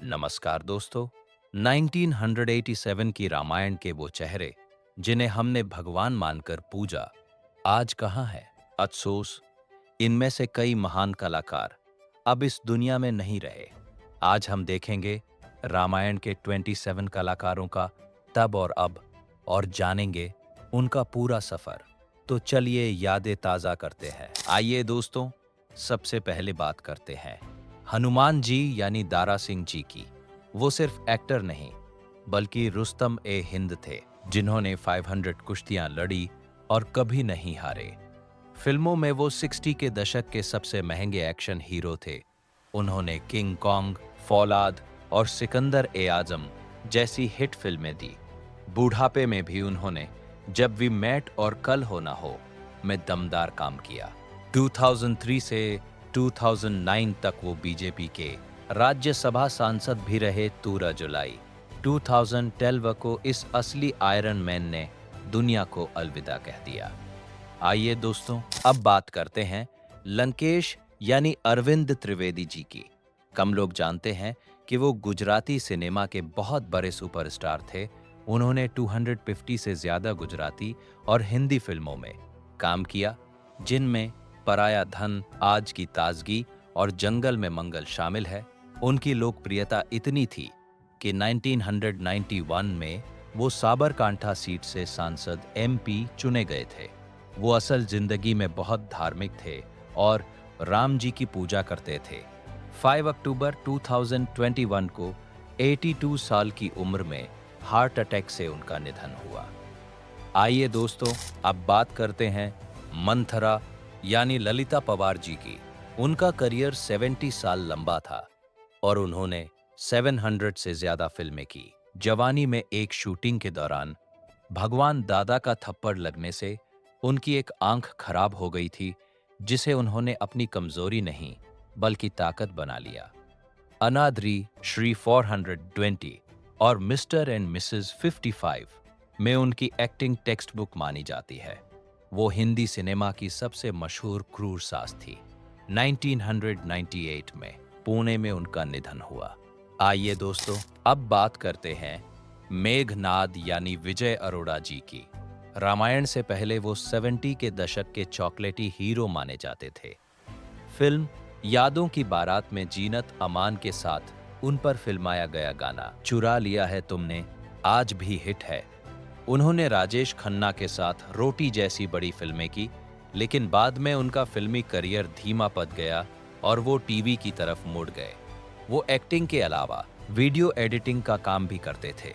नमस्कार दोस्तों। 1987 की रामायण के वो चेहरे जिन्हें हमने भगवान मानकर पूजा, आज कहाँ है? अफसोस, इनमें से कई महान कलाकार अब इस दुनिया में नहीं रहे। आज हम देखेंगे रामायण के 27 कलाकारों का तब और अब, और जानेंगे उनका पूरा सफर। तो चलिए यादें ताज़ा करते हैं। आइए दोस्तों, सबसे पहले बात करते हैं हनुमान जी यानी दारा सिंह जी की। वो सिर्फ एक्टर नहीं, बल्कि रुस्तम ए हिंद थे, जिन्होंने 500 कुश्तियां लड़ी और कभी नहीं हारे। फिल्मों में वो 60 के दशक के सबसे महंगे एक्शन हीरो थे। उन्होंने किंग कॉन्ग, फौलाद और सिकंदर ए आजम जैसी हिट फिल्में दी। बूढ़ापे में भी उन्होंने जब वी मेट और कल हो ना हो में दमदार काम किया। 2003 से 2009 तक वो बीजेपी के राज्यसभा सांसद भी रहे। 13 जुलाई 2012 को इस असली आयरन मैन ने दुनिया को अलविदा कह दिया। आइए दोस्तों, अब बात करते हैं लंकेश यानी अरविंद त्रिवेदी जी की। कम लोग जानते हैं कि वो गुजराती सिनेमा के बहुत बड़े सुपरस्टार थे। उन्होंने 250 से ज्यादा गुजराती और हिंदी फिल्मों में काम किया, जिनमें पराया धन, आज की ताजगी और जंगल में मंगल शामिल है। उनकी लोकप्रियता इतनी थी कि 1991 में वो साबरकांठा सीट से सांसद एमपी चुने गए थे। वो असल जिंदगी में बहुत धार्मिक थे और राम जी की पूजा करते थे। 5 अक्टूबर 2021 को 82 साल की उम्र में हार्ट अटैक से उनका निधन हुआ। आइए दोस्तों, अब बात करते हैं मंथरा यानी ललिता पवार जी की। उनका करियर 70 साल लंबा था और उन्होंने 700 से ज्यादा फिल्में की। जवानी में एक शूटिंग के दौरान भगवान दादा का थप्पड़ लगने से उनकी एक आंख खराब हो गई थी, जिसे उन्होंने अपनी कमजोरी नहीं बल्कि ताकत बना लिया। अनाद्री, श्री 420 और मिस्टर एंड मिसेस 55 में उनकी एक्टिंग टेक्स्ट बुक मानी जाती है। वो हिंदी सिनेमा की सबसे मशहूर क्रूर सास थी। 1998 में पुणे में उनका निधन हुआ। आइए दोस्तों, अब बात करते हैं मेघनाद यानी विजय अरोड़ा जी की। रामायण से पहले वो 70 के दशक के चॉकलेटी हीरो माने जाते थे। फिल्म यादों की बारात में जीनत अमान के साथ उन पर फिल्माया गया गाना चुरा लिया है तुमने आज भी हिट है। उन्होंने राजेश खन्ना के साथ रोटी जैसी बड़ी फिल्में की, लेकिन बाद में उनका फिल्मी करियर धीमा पड़ गया और वो टीवी की तरफ मुड़ गए। वो एक्टिंग के अलावा वीडियो एडिटिंग का काम भी करते थे।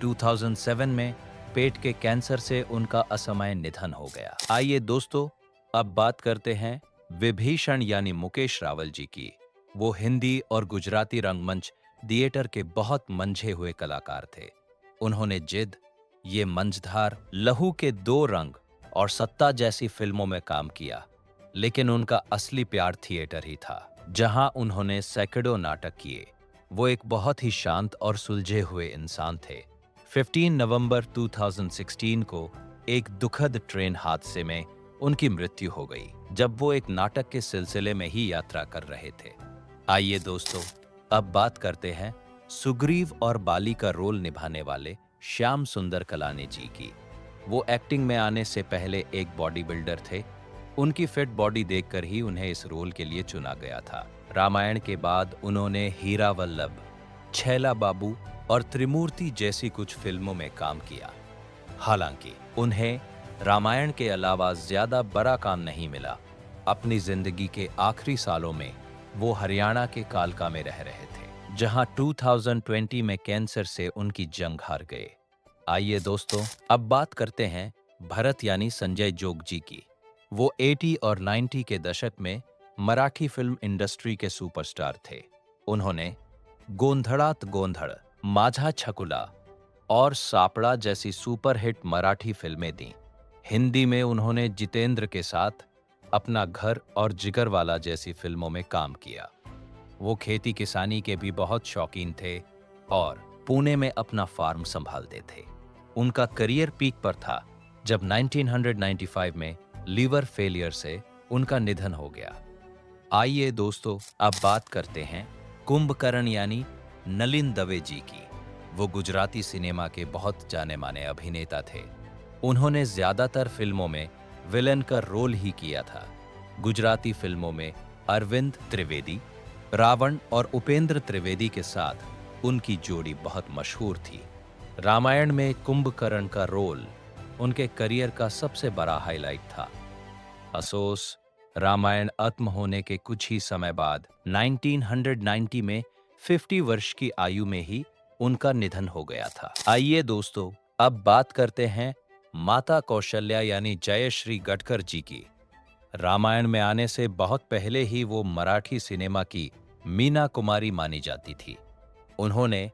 2007 में पेट के कैंसर से उनका असमय निधन हो गया। आइए दोस्तों, अब बात करते हैं विभीषण यानी मुकेश रावल जी की। वो हिंदी और गुजराती रंगमंच थिएटर के बहुत मंझे हुए कलाकार थे। उन्होंने जिद, ये मंझधार, लहू के दो रंग और सत्ता जैसी फिल्मों में काम किया, लेकिन उनका असली प्यार थिएटर ही था, जहां उन्होंने सैकड़ों नाटक किए। वो एक बहुत ही शांत और सुलझे हुए इंसान थे। 15 नवंबर 2016 को एक दुखद ट्रेन हादसे में उनकी मृत्यु हो गई, जब वो एक नाटक के सिलसिले में ही यात्रा कर रहे थे। आइए दोस्तों, अब बात करते हैं सुग्रीव और बाली का रोल निभाने वाले श्याम सुंदर कलानी जी की। वो एक्टिंग में आने से पहले एक बॉडी बिल्डर थे। उनकी फिट बॉडी देखकर ही उन्हें इस रोल के लिए चुना गया था। रामायण के बाद उन्होंने हीरा वल्लभ, छैला बाबू और त्रिमूर्ति जैसी कुछ फिल्मों में काम किया। हालांकि उन्हें रामायण के अलावा ज्यादा बड़ा काम नहीं मिला। अपनी जिंदगी के आखिरी सालों में वो हरियाणा के कालका में रह रहे थे, जहां 2020 में कैंसर से उनकी जंग हार गए। आइए दोस्तों, अब बात करते हैं भरत यानी संजय जोग जी की। वो 80 और 90 के दशक में मराठी फिल्म इंडस्ट्री के सुपरस्टार थे। उन्होंने गोंधळात गोंधळ, माझा छकुला और सापड़ा जैसी सुपरहिट मराठी फिल्में दी। हिंदी में उन्होंने जितेंद्र के साथ अपना घर और जिगरवाला जैसी फिल्मों में काम किया। वो खेती किसानी के भी बहुत शौकीन थे और पुणे में अपना फार्म संभालते थे। उनका करियर पीक पर था जब 1995 में लीवर फेलियर से उनका निधन हो गया। आइए दोस्तों, अब बात करते हैं कुंभकर्ण यानी नलिन दवे जी की। वो गुजराती सिनेमा के बहुत जाने माने अभिनेता थे। उन्होंने ज्यादातर फिल्मों में विलेन का रोल ही किया था। गुजराती फिल्मों में अरविंद त्रिवेदी, रावण और उपेंद्र त्रिवेदी के साथ उनकी जोड़ी बहुत मशहूर थी। रामायण में कुंभकर्ण का रोल उनके करियर का सबसे बड़ा हाईलाइट था। अफसोस, रामायण खत्म होने के कुछ ही समय बाद 1990 में 50 वर्ष की आयु में ही उनका निधन हो गया था। आइए दोस्तों, अब बात करते हैं माता कौशल्या यानी जयश्री गडकर जी की। रामायण में आने से बहुत पहले ही वो मराठी सिनेमा की मीना कुमारी मानी जाती थी। उन्होंने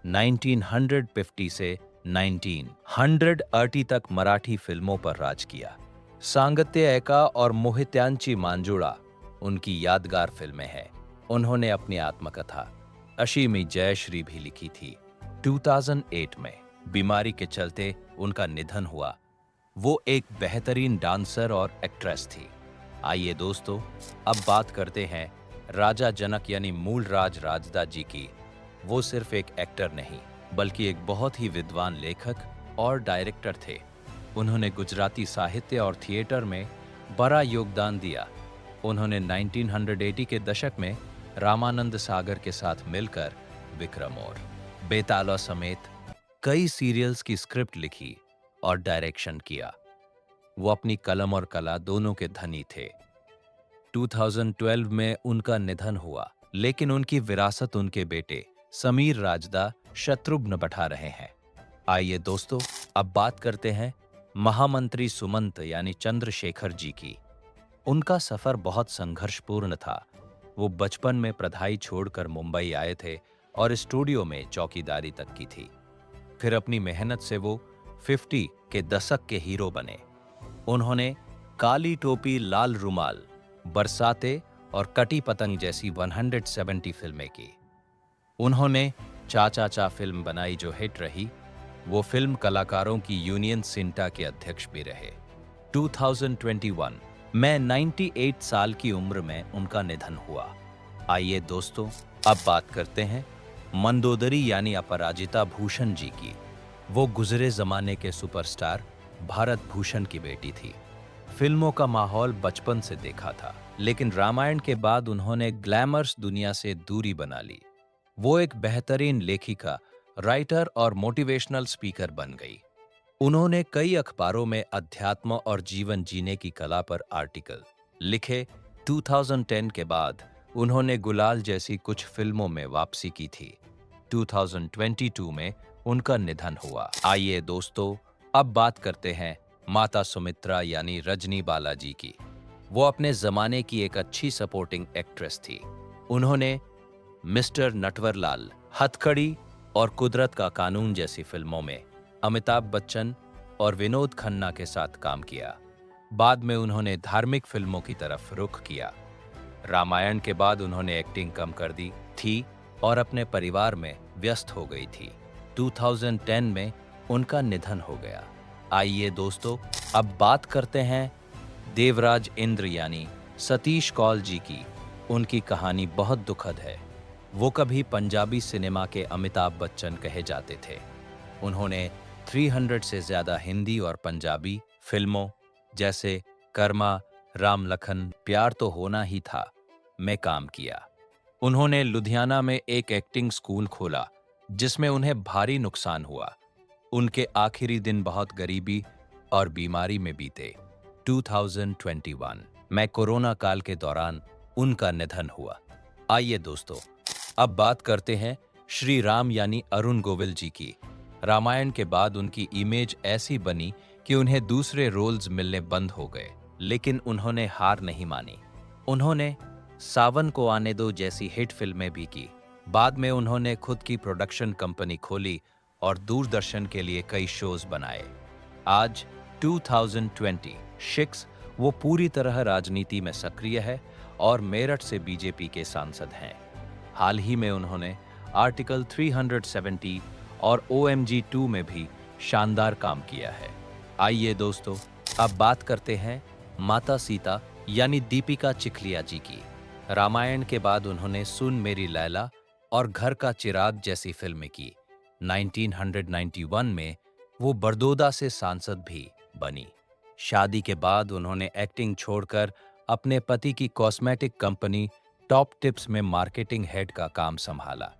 1950 से 1980 तक मराठी फिल्मों पर राज किया। सांगत्य ऐका और मोहित्यांची मांजुळा उनकी यादगार फिल्में हैं। उन्होंने अपनी आत्मकथा अशीमी जयश्री भी लिखी थी। 2008 में बीमारी के चलते उनका निधन हुआ। वो एक बेहतरीन डांसर और एक्ट्रेस थी। आइए दोस्तों, अब बात करते हैं राजा जनक यानी मूलराज राजदा जी की। वो सिर्फ एक एक्टर नहीं, बल्कि एक बहुत ही विद्वान लेखक और डायरेक्टर थे। उन्होंने गुजराती साहित्य और थिएटर में बड़ा योगदान दिया। उन्होंने 1980 के दशक में रामानंद सागर के साथ मिलकर विक्रम और बेताला समेत कई सीरियल्स की स्क्रिप्ट लिखी और डायरेक्शन किया। वो अपनी कलम और कला दोनों के धनी थे। 2012 में उनका निधन हुआ, लेकिन उनकी विरासत उनके बेटे समीर राजदा शत्रुघ्न बढ़ा रहे हैं। आइए दोस्तों, अब बात करते हैं महामंत्री सुमंत यानी चंद्रशेखर जी की। उनका सफर बहुत संघर्षपूर्ण था। वो बचपन में पढ़ाई छोड़कर मुंबई आए थे और स्टूडियो में चौकीदारी तक की थी। फिर अपनी मेहनत से वो 50 के दशक के हीरो बने। उन्होंने काली टोपी, लाल रुमाल, बरसाते और कटी पतंग जैसी 170 फिल्में की। उन्होंने चाचा चा फिल्म बनाई जो हिट रही। वो फिल्म कलाकारों की यूनियन सिंटा के अध्यक्ष भी रहे। 2021 में 98 साल की उम्र में उनका निधन हुआ। आइए दोस्तों, अब बात करते हैं मंदोदरी यानी अपराजिता भूषण जी की। वो गुजरे जमाने के सुपरस्टार भारत भूषण की बेटी थी। फिल्मों का माहौल बचपन से देखा था, लेकिन रामायण के बाद उन्होंने ग्लैमर्स दुनिया से दूरी बना ली। वो एक बेहतरीन लेखिका, राइटर और मोटिवेशनल स्पीकर बन गई। उन्होंने कई अखबारों में अध्यात्म और जीवन जीने की कला पर आर्टिकल लिखे। 2010 के बाद उन्होंने गुलाल जैसी कुछ फिल्मों में वापसी की थी। 2022 में उनका निधन हुआ। आइए दोस्तों, अब बात करते हैं माता सुमित्रा यानी रजनी बालाजी की। वो अपने जमाने की एक अच्छी सपोर्टिंग एक्ट्रेस थी। उन्होंने मिस्टर नटवरलाल, हथकड़ी और कुदरत का कानून जैसी फिल्मों में अमिताभ बच्चन और विनोद खन्ना के साथ काम किया। बाद में उन्होंने धार्मिक फिल्मों की तरफ रुख किया। रामायण के बाद उन्होंने एक्टिंग कम कर दी थी और अपने परिवार में व्यस्त हो गई थी। 2010 में उनका निधन हो गया। आइए दोस्तों, अब बात करते हैं देवराज इंद्र यानी सतीश कौल जी की। उनकी कहानी बहुत दुखद है। वो कभी पंजाबी सिनेमा के अमिताभ बच्चन कहे जाते थे। उन्होंने 300 से ज्यादा हिंदी और पंजाबी फिल्मों जैसे कर्मा, राम लखन, प्यार तो होना ही था में काम किया। उन्होंने लुधियाना में एक एक्टिंग स्कूल खोला, जिसमें उन्हें भारी नुकसान हुआ। उनके आखिरी दिन बहुत गरीबी और बीमारी में बीते। 2021 में कोरोना काल के दौरान उनका निधन हुआ। आइए दोस्तों, अब बात करते हैं श्री राम यानी अरुण गोविल जी की। रामायण के बाद उनकी इमेज ऐसी बनी कि उन्हें दूसरे रोल्स मिलने बंद हो गए, लेकिन उन्होंने हार नहीं मानी। उन्होंने सावन को आने दो जैसी हिट फिल्में भी की। बाद में उन्होंने खुद की प्रोडक्शन कंपनी खोली और दूरदर्शन के लिए कई शोज बनाए। आज 2026 वो पूरी तरह राजनीति में सक्रिय है और मेरठ से बीजेपी के सांसद हैं। हाल ही में उन्होंने आर्टिकल 370 और OMG 2 में भी शानदार काम किया है। आइए दोस्तों, अब बात करते हैं माता सीता यानी दीपिका चिखलिया जी की। रामायण के बाद उन्होंने सुन मेरी लैला, और घर का चिराग जैसी फिल्में की। 1991 में वो बड़दौदा से सांसद भी बनी। शादी के बाद उन्होंने एक्टिंग छोड़कर अपने पति की कॉस्मेटिक कंपनी टॉप टिप्स में मार्केटिंग हेड का काम संभाला।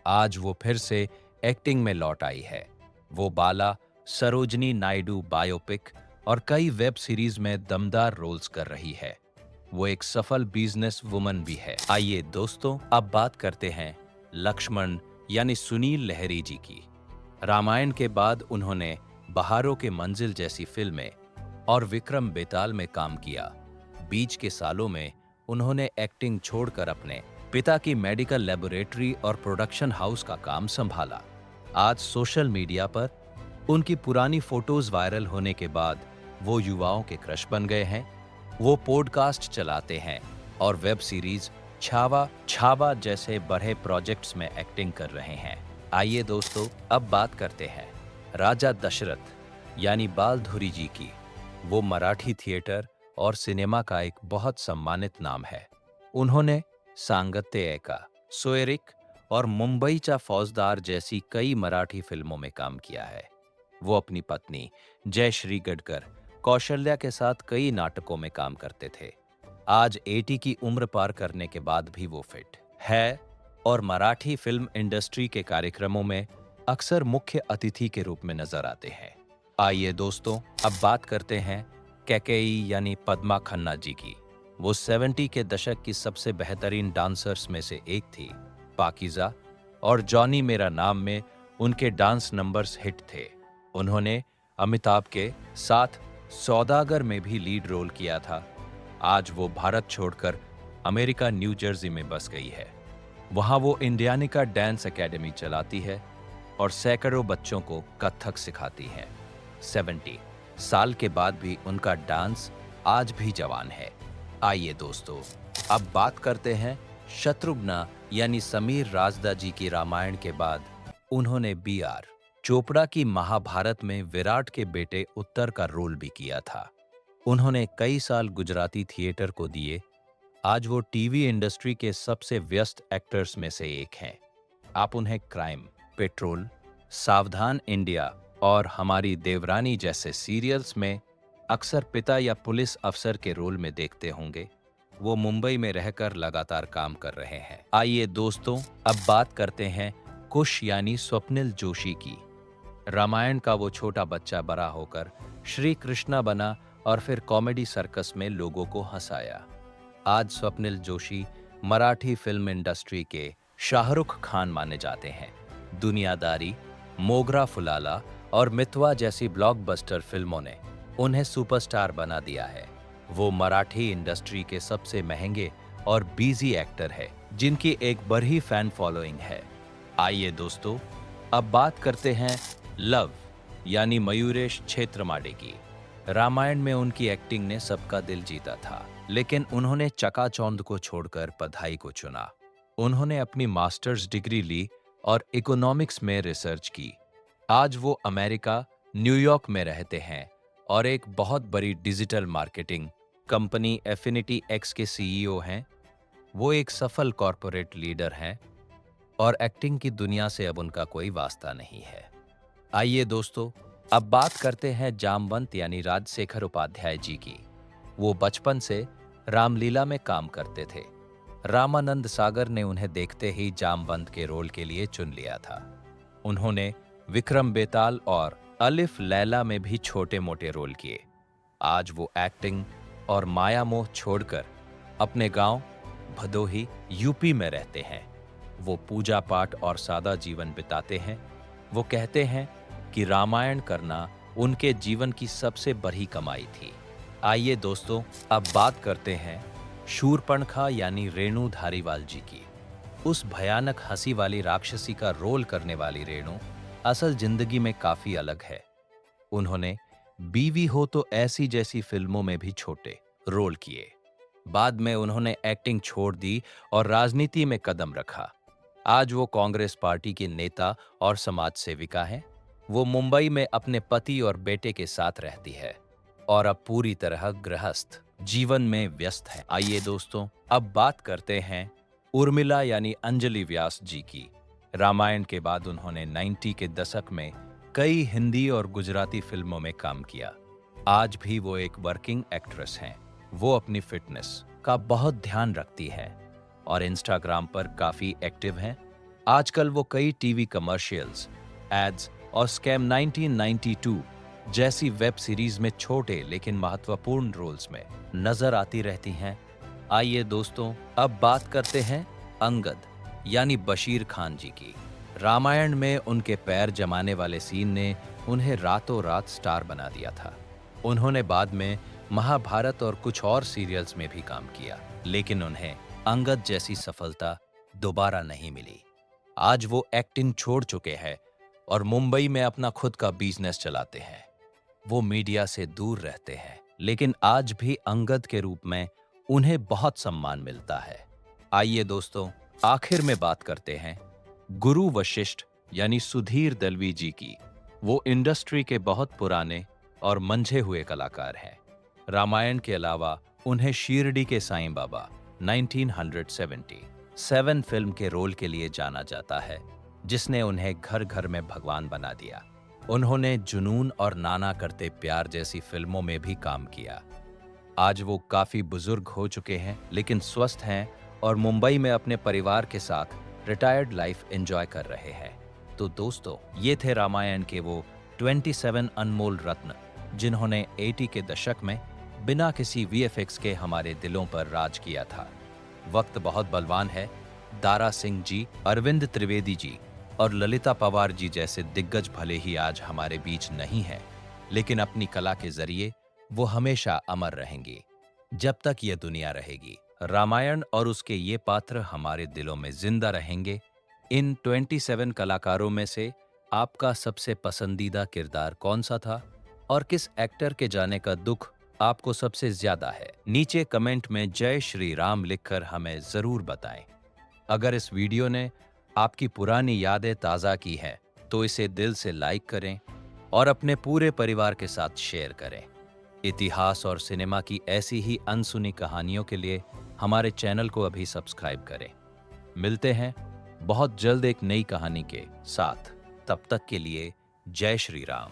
आज वो फिर से एक्टिंग में लौट आई है। वो बाला, सरोजनी नायडू बायोपिक और कई वेब सीरीज में दमदार रोल्स कर रही है। वो एक सफल बिजनेस वुमन भी है। आइए दोस्तों, अब बात करते हैं लक्ष्मण यानी सुनील लहरी जी की। रामायण के बाद उन्होंने बहारों के मंजिल जैसी फिल्में और विक्रम बेताल में काम किया। बीच के सालों में उन्होंने एक्टिंग छोड़कर अपने पिता की मेडिकल लेबोरेटरी और प्रोडक्शन हाउस का काम संभाला। आज सोशल मीडिया पर उनकी पुरानी फोटोज वायरल होने के बाद वो युवाओं के क्रश बन गए हैं। वो पॉडकास्ट चलाते हैं और वेब सीरीज छावा छावा जैसे बड़े प्रोजेक्ट्स में एक्टिंग कर रहे हैं। आइए दोस्तों, अब बात करते हैं राजा दशरथ यानी बालधुरी जी की। वो मराठी थिएटर और सिनेमा का एक बहुत सम्मानित नाम है। उन्होंने सांगत्तेयका, सोयरिक और मुंबईचा फौजदार जैसी कई मराठी फिल्मों में काम किया है। वो अपनी पत्नी जयश्री गडकर कौशल्या के साथ कई नाटकों में काम करते थे। आज 80 की उम्र पार करने के बाद भी वो फिट है और मराठी फिल्म इंडस्ट्री के कार्यक्रमों में अक्सर मुख्य अतिथि के रूप में नजर आते हैं। आइए दोस्तों, अब बात करते हैं कैकेयी यानी पद्मा खन्ना जी की। वो 70 के दशक की सबसे बेहतरीन डांसर्स में से एक थी। पाकीज़ा और जॉनी मेरा नाम में उनके डांस नंबर्स हिट थे। उन्होंने अमिताभ के साथ सौदागर में भी लीड रोल किया था। आज वो भारत छोड़कर अमेरिका न्यू जर्सी में बस गई है। वहां वो इंडियानिका डांस एकेडमी चलाती है और सैकड़ों बच्चों को कथक सिखाती है। 70 साल के बाद भी उनका डांस आज भी जवान है। आइए दोस्तों, अब बात करते हैं शत्रुघ्न यानी समीर राजदा जी की। रामायण के बाद उन्होंने B.R. चोपड़ा की महाभारत में विराट के बेटे उत्तर का रोल भी किया था। उन्होंने कई साल गुजराती थिएटर को दिए। आज वो टीवी इंडस्ट्री के सबसे व्यस्त एक्टर्स में से एक हैं। आप उन्हें क्राइम पेट्रोल, सावधान इंडिया और हमारी देवरानी जैसे सीरियल्स में अक्सर पिता या पुलिस अफसर के रोल में देखते होंगे। वो मुंबई में रहकर लगातार काम कर रहे हैं। आइए दोस्तों, अब बात करते हैं कुश यानी स्वप्निल जोशी की। रामायण का वो छोटा बच्चा बड़ा होकर श्री कृष्णा बना और फिर कॉमेडी सर्कस में लोगों को हंसाया। आज स्वप्निल जोशी मराठी फिल्म इंडस्ट्री के शाहरुख खान माने जाते हैं। दुनियादारी, मोगरा फुलाला और मितवा जैसी ब्लॉकबस्टर फिल्मों ने उन्हें सुपरस्टार बना दिया है। वो मराठी इंडस्ट्री के सबसे महंगे और बिजी एक्टर है जिनकी एक बड़ी फैन फॉलोइंग है। आइए दोस्तों, अब बात करते हैं लव यानी मयूरेश क्षेत्रमाडे की। रामायण में उनकी एक्टिंग ने सबका दिल जीता था, लेकिन उन्होंने चकाचौंध को छोड़कर पढ़ाई को चुना। उन्होंने अपनी मास्टर्स डिग्री ली और इकोनॉमिक्स में रिसर्च की। आज वो अमेरिका, न्यूयॉर्क में रहते हैं और एक बहुत बड़ी digital marketing company affinity x के CEO हैं। वो एक सफल कॉरपोरेट लीडर हैं और एक्टिंग की दुनिया से अब उनका कोई वास्ता नहीं है। आइए दोस्तों, अब बात करते हैं जामवंत यानी राजशेखर उपाध्याय जी की। वो बचपन से रामलीला में काम करते थे। रामानंद सागर ने उन्हें देखते ही जामवंत के रोल के लिए चुन लिया था। उन्होंने विक्रम बेताल और अलिफ लैला में भी छोटे मोटे रोल किए। आज वो एक्टिंग और माया मोह छोड़कर अपने गांव भदोही यूपी में रहते हैं। वो पूजा पाठ और सादा जीवन बिताते हैं। वो कहते हैं कि रामायण करना उनके जीवन की सबसे बड़ी कमाई थी। आइए दोस्तों, अब बात करते हैं शूरपणखा यानी रेणु धारीवाल जी की। उस भयानक हंसी वाली राक्षसी का रोल करने वाली रेणु असल जिंदगी में काफी अलग है। उन्होंने बीवी हो तो ऐसी जैसी फिल्मों में भी छोटे रोल किए। बाद में उन्होंने एक्टिंग छोड़ दी और राजनीति में कदम रखा। आज वो कांग्रेस पार्टी के नेता और समाज सेविका हैं। वो मुंबई में अपने पति और बेटे के साथ रहती है और अब पूरी तरह गृहस्थ जीवन में व्यस्त है। आइए दोस्तों, अब बात करते हैं उर्मिला यानी अंजलि व्यास जी की। रामायण के बाद उन्होंने 90 के दशक में कई हिंदी और गुजराती फिल्मों में काम किया। आज भी वो एक वर्किंग एक्ट्रेस हैं। वो अपनी फिटनेस का बहुत ध्यान रखती है और इंस्टाग्राम पर काफी एक्टिव हैं। आजकल वो कई टीवी कमर्शियल्स, एड्स और स्कैम 1992 जैसी वेब सीरीज में छोटे लेकिन महत्वपूर्ण रोल्स में नजर आती रहती हैं। आइए दोस्तों, अब बात करते हैं अंगद यानी बशीर खान जी की। रामायण में उनके पैर जमाने वाले सीन ने उन्हें रातों रात स्टार बना दिया था। उन्होंने बाद में महाभारत और कुछ और सीरियल्स में भी काम किया, लेकिन उन्हें अंगद जैसी सफलता दोबारा नहीं मिली। आज वो एक्टिंग छोड़ चुके हैं और मुंबई में अपना खुद का बिजनेस चलाते हैं। वो मीडिया से दूर रहते हैं, लेकिन आज भी अंगद के रूप में उन्हें बहुत सम्मान मिलता है। आइए दोस्तों, आखिर में बात करते हैं गुरु वशिष्ठ यानी सुधीर दलवी जी की। वो इंडस्ट्री के बहुत पुराने और मंझे हुए कलाकार हैं। रामायण के अलावा उन्हें शिरडी के साईं बाबा 1977 फिल्म के रोल के लिए जाना जाता है, जिसने उन्हें घर घर में भगवान बना दिया। उन्होंने जुनून और नाना करते प्यार जैसी फिल्मों में भी काम किया। आज वो काफी बुजुर्ग हो चुके हैं, लेकिन स्वस्थ हैं और मुंबई में अपने परिवार के साथ रिटायर्ड लाइफ एंजॉय कर रहे हैं। तो दोस्तों, ये थे रामायण के वो 27 अनमोल रत्न, जिन्होंने 80 के दशक में बिना किसी वीएफएक्स के हमारे दिलों पर राज किया था। वक्त बहुत बलवान है। दारा सिंह जी, अरविंद त्रिवेदी जी और ललिता पवार जी जैसे दिग्गज भले ही आज हमारे बीच नहीं हैं, लेकिन अपनी कला के जरिए वो हमेशा अमर रहेंगे जब तक ये दुनिया रहेगी। रामायण और उसके ये पात्र हमारे दिलों में जिंदा रहेंगे। इन 27 कलाकारों में से आपका सबसे पसंदीदा किरदार कौन सा था और किस एक्टर के जाने का दुख आपको सबसे ज्यादा है? नीचे कमेंट में जय श्री राम लिखकर हमें जरूर बताएं। अगर इस वीडियो ने आपकी पुरानी यादें ताज़ा की है तो इसे दिल से लाइक करें और अपने पूरे परिवार के साथ शेयर करें। इतिहास और सिनेमा की ऐसी ही अनसुनी कहानियों के लिए हमारे चैनल को अभी सब्सक्राइब करें। मिलते हैं बहुत जल्द एक नई कहानी के साथ। तब तक के लिए जय श्री राम।